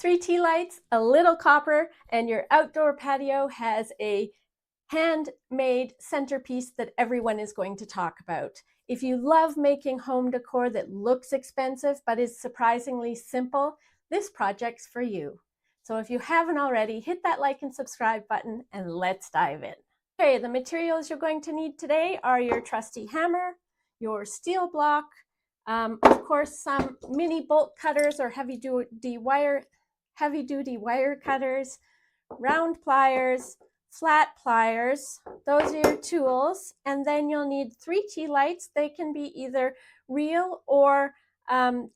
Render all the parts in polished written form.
3 tea lights, a little copper, and your outdoor patio has a handmade centerpiece that everyone is going to talk about. If you love making home decor that looks expensive but is surprisingly simple, this project's for you. So if you haven't already, hit that like and subscribe button and let's dive in. Okay, the materials you're going to need today are your trusty hammer, your steel block, of course, some mini bolt cutters or heavy-duty wire cutters, round pliers, flat pliers. Those are your tools. And then you'll need 3 tea lights. They can be either real or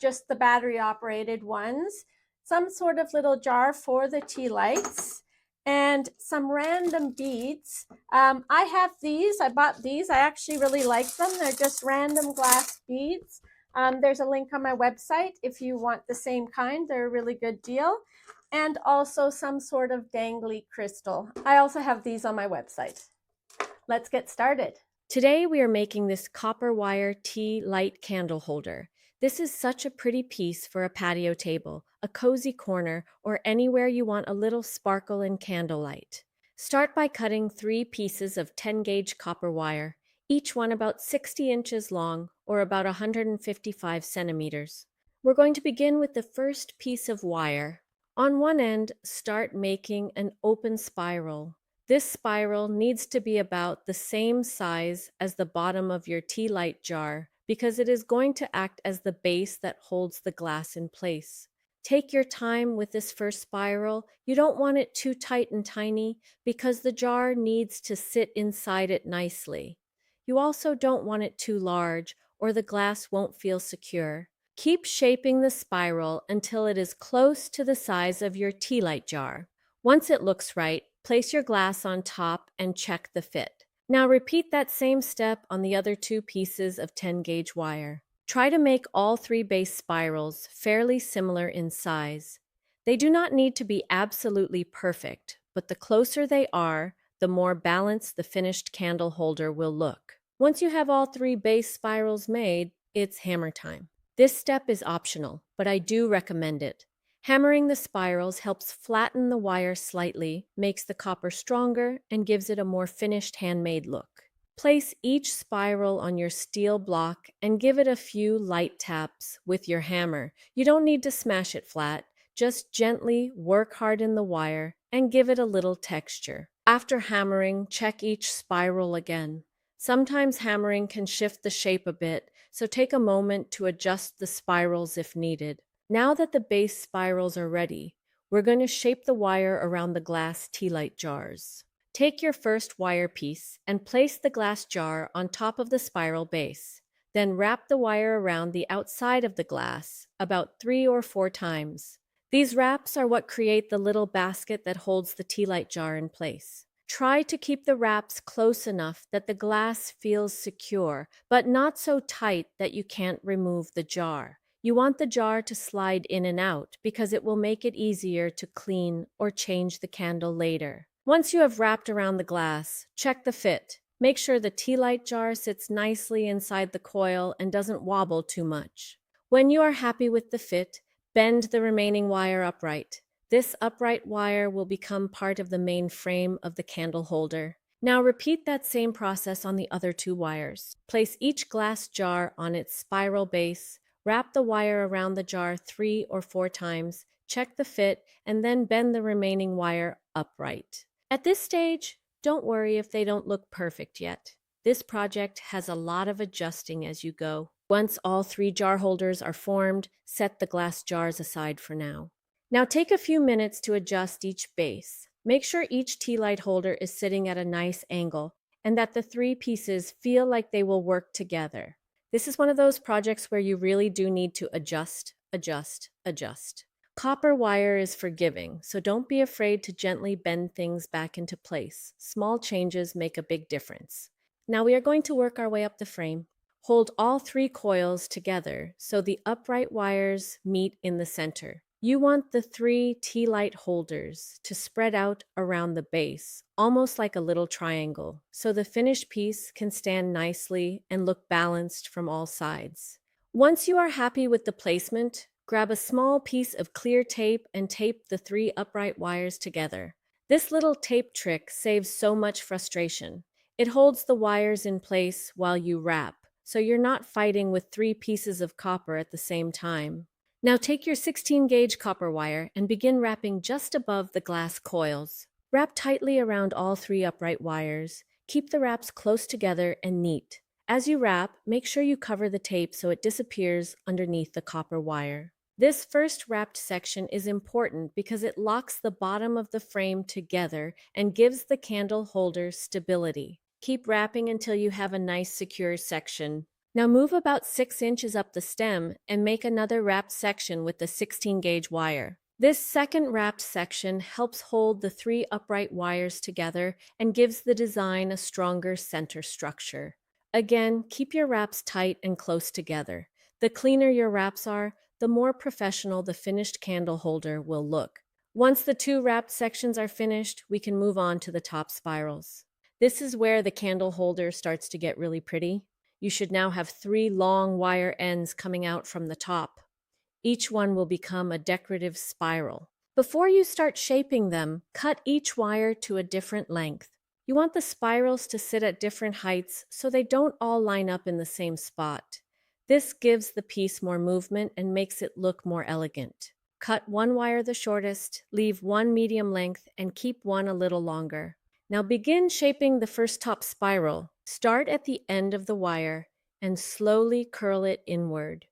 just the battery operated ones. Some sort of little jar for the tea lights and some random beads. I have these. I bought these. I actually really like them. They're just random glass beads. There's a link on my website if you want the same kind. They're a really good deal. And also some sort of dangly crystal. I also have these on my website. Let's get started. Today we are making this copper wire tea light candle holder. This is such a pretty piece for a patio table, a cozy corner, or anywhere you want a little sparkle and candlelight. Start by cutting 3 pieces of 10-gauge copper wire, each one about 60 inches long or about 155 centimeters. We're going to begin with the first piece of wire. On one end, start making an open spiral. This spiral needs to be about the same size as the bottom of your tea light jar because it is going to act as the base that holds the glass in place. Take your time with this first spiral. You don't want it too tight and tiny because the jar needs to sit inside it nicely. You also don't want it too large or the glass won't feel secure. Keep shaping the spiral until it is close to the size of your tea light jar. Once it looks right, place your glass on top and check the fit. Now repeat that same step on the other 2 pieces of 10-gauge wire. Try to make all 3 base spirals fairly similar in size. They do not need to be absolutely perfect, but the closer they are, the more balanced the finished candle holder will look. Once you have all 3 base spirals made, it's hammer time. This step is optional, but I do recommend it. Hammering the spirals helps flatten the wire slightly, makes the copper stronger, and gives it a more finished handmade look. Place each spiral on your steel block and give it a few light taps with your hammer. You don't need to smash it flat, just gently work hard in the wire and give it a little texture. After hammering, check each spiral again. Sometimes hammering can shift the shape a bit, so take a moment to adjust the spirals if needed. Now that the base spirals are ready, we're going to shape the wire around the glass tea light jars. Take your first wire piece and place the glass jar on top of the spiral base. Then wrap the wire around the outside of the glass about 3 or 4 times. These wraps are what create the little basket that holds the tea light jar in place. Try to keep the wraps close enough that the glass feels secure, but not so tight that you can't remove the jar. You want the jar to slide in and out because it will make it easier to clean or change the candle later. Once you have wrapped around the glass, check the fit. Make sure the tea light jar sits nicely inside the coil and doesn't wobble too much. When you are happy with the fit, bend the remaining wire upright. This upright wire will become part of the main frame of the candle holder. Now repeat that same process on the other 2 wires. Place each glass jar on its spiral base. Wrap the wire around the jar 3 or 4 times, check the fit, and then bend the remaining wire upright. At this stage, don't worry if they don't look perfect yet. This project has a lot of adjusting as you go. Once all 3 jar holders are formed, set the glass jars aside for now. Now take a few minutes to adjust each base. Make sure each tea light holder is sitting at a nice angle and that the 3 pieces feel like they will work together. This is one of those projects where you really do need to adjust, adjust, adjust. Copper wire is forgiving, so don't be afraid to gently bend things back into place. Small changes make a big difference. Now we are going to work our way up the frame. Hold all 3 coils together so the upright wires meet in the center. You want the 3 tea light holders to spread out around the base, almost like a little triangle, so the finished piece can stand nicely and look balanced from all sides. Once you are happy with the placement, grab a small piece of clear tape and tape the 3 upright wires together. This little tape trick saves so much frustration. It holds the wires in place while you wrap, so you're not fighting with 3 pieces of copper at the same time. Now take your 16 gauge copper wire and begin wrapping just above the glass coils. Wrap tightly around all 3 upright wires. Keep the wraps close together and neat. As you wrap, make sure you cover the tape so it disappears underneath the copper wire. This first wrapped section is important because it locks the bottom of the frame together and gives the candle holder stability. Keep wrapping until you have a nice secure section. Now move about 6 inches up the stem and make another wrapped section with the 16 gauge wire. This second wrapped section helps hold the 3 upright wires together and gives the design a stronger center structure. Again, keep your wraps tight and close together. The cleaner your wraps are, the more professional the finished candle holder will look. Once the 2 wrapped sections are finished, we can move on to the top spirals. This is where the candle holder starts to get really pretty. You should now have 3 long wire ends coming out from the top. Each one will become a decorative spiral. Before you start shaping them, cut each wire to a different length. You want the spirals to sit at different heights so they don't all line up in the same spot. This gives the piece more movement and makes it look more elegant. Cut 1 wire the shortest, leave 1 medium length, and keep 1 a little longer. Now begin shaping the first top spiral. Start at the end of the wire and slowly curl it inward.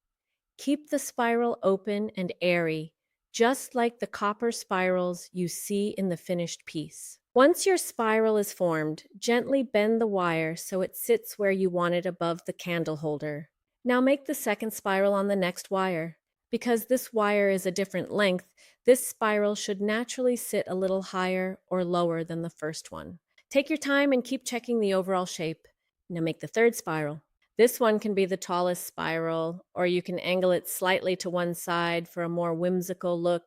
Keep the spiral open and airy, just like the copper spirals you see in the finished piece. Once your spiral is formed, gently bend the wire so it sits where you want it above the candle holder. Now make the second spiral on the next wire. Because this wire is a different length, this spiral should naturally sit a little higher or lower than the first one. Take your time and keep checking the overall shape. Now make the third spiral. This one can be the tallest spiral, or you can angle it slightly to one side for a more whimsical look.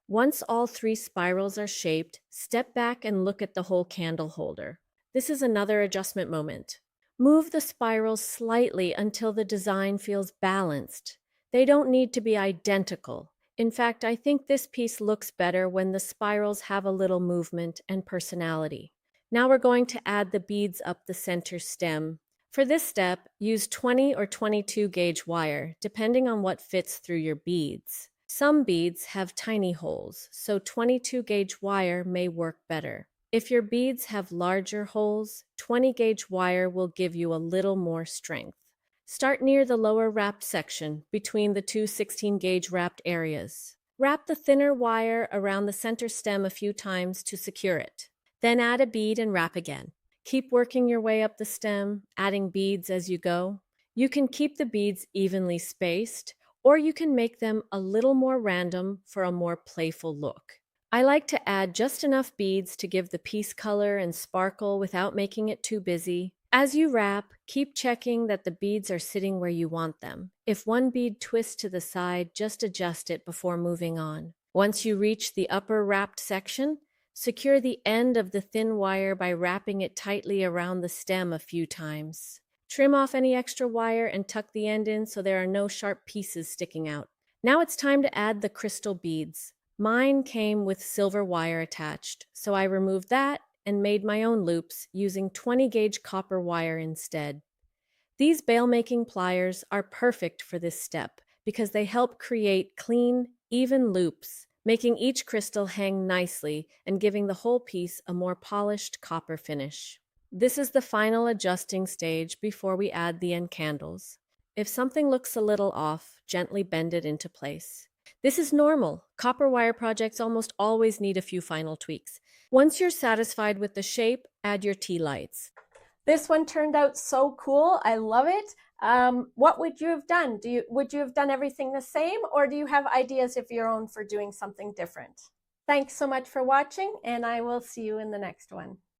Once all 3 spirals are shaped, step back and look at the whole candle holder. This is another adjustment moment. Move the spirals slightly until the design feels balanced. They don't need to be identical. In fact, I think this piece looks better when the spirals have a little movement and personality. Now we're going to add the beads up the center stem. For this step, use 20 or 22 gauge wire, depending on what fits through your beads. Some beads have tiny holes, so 22 gauge wire may work better. If your beads have larger holes, 20 gauge wire will give you a little more strength. Start near the lower wrapped section, between the 2 16 gauge wrapped areas. Wrap the thinner wire around the center stem a few times to secure it. Then add a bead and wrap again. Keep working your way up the stem, adding beads as you go. You can keep the beads evenly spaced, or you can make them a little more random for a more playful look. I like to add just enough beads to give the piece color and sparkle without making it too busy. As you wrap, keep checking that the beads are sitting where you want them. If one bead twists to the side, just adjust it before moving on. Once you reach the upper wrapped section, secure the end of the thin wire by wrapping it tightly around the stem a few times. Trim off any extra wire and tuck the end in so there are no sharp pieces sticking out. Now it's time to add the crystal beads. Mine came with silver wire attached, so I removed that and made my own loops using 20 gauge copper wire instead. These bail-making pliers are perfect for this step because they help create clean, even loops, making each crystal hang nicely and giving the whole piece a more polished copper finish. This is the final adjusting stage before we add the end candles. If something looks a little off, gently bend it into place. This is normal. Copper wire projects almost always need a few final tweaks. Once you're satisfied with the shape, add your tea lights. This one turned out so cool. I love it. What would you have done? Would you have done everything the same, or do you have ideas of your own for doing something different? Thanks so much for watching, and I will see you in the next one.